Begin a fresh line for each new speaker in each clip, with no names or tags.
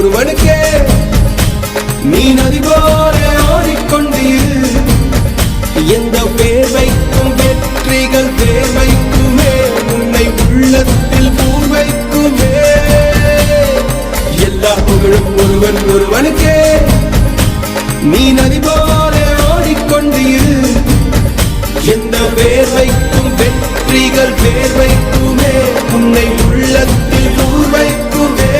ஒருவனுக்கே நீ நதி போல ஓடிக்கொண்டீர். எந்த வேர்வைக்கும் வெற்றிகள் வேர்வைக்குமே, உன்னை உள்ளத்தில் பூர் வைக்குமே. எல்லா புகழும் ஒருவனுக்கே நீ நதி போல ஓடிக்கொண்டீர். எந்த வேர்வைக்கும் வெற்றிகள் வேர்வைக்குமே, உன்னை உள்ளத்தில் பூர் வைக்குமே.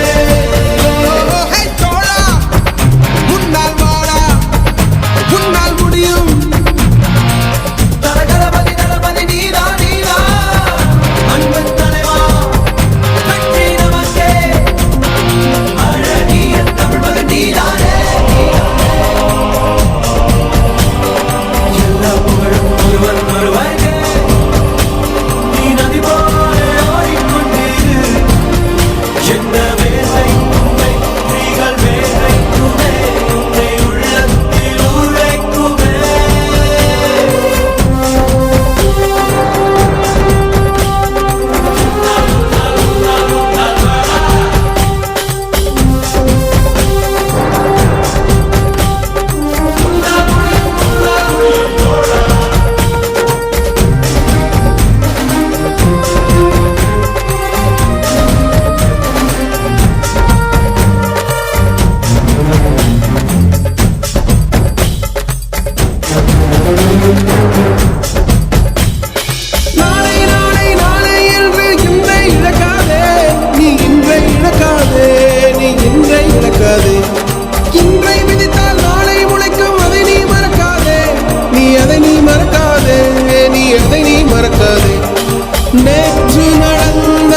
நேற்று நடந்த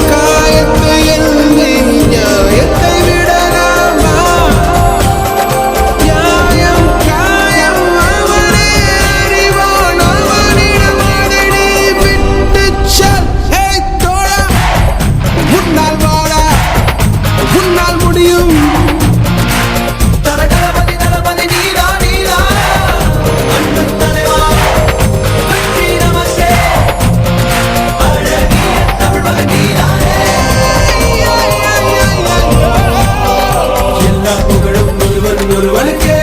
காயத்தை எழுதி நியாயத்தை விடலாமா? நியாயம் காயம் அவனே அறிவான், அவனிடம் அதை நீ விட்டுச் செல். தோழா, உன்னால் வாழ உன்னால் முடியும். ஒருவனுக்கே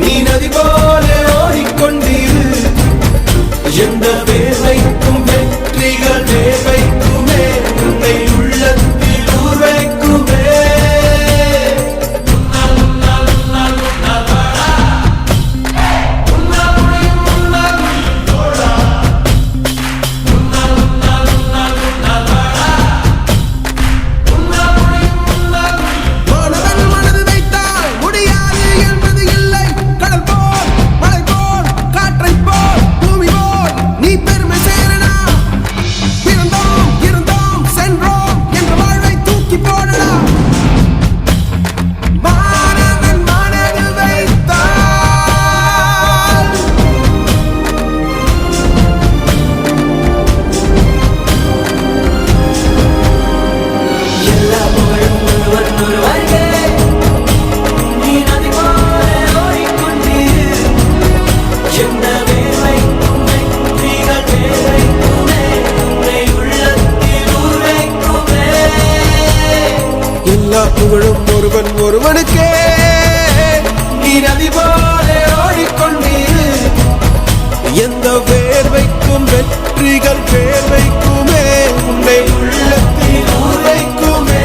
நீ நதி போல ஓடிக்கொண்டீர். எந்த வேர்வைக்கும் வெற்றிகள் வேர்வைக்குமே, உன்னை உள்ளத்தில் ஊர் வைக்குமே. புகழும் ஒருவனுக்கே நீ நதி போல ஓடிக்கொண்டீர். எந்த வேர்வைக்கும் வெற்றிகள் வேர்வைக்குமே, உன்னை உள்ளத்தில் ஊர் வைக்குமே.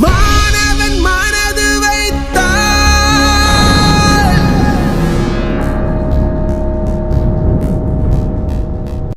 My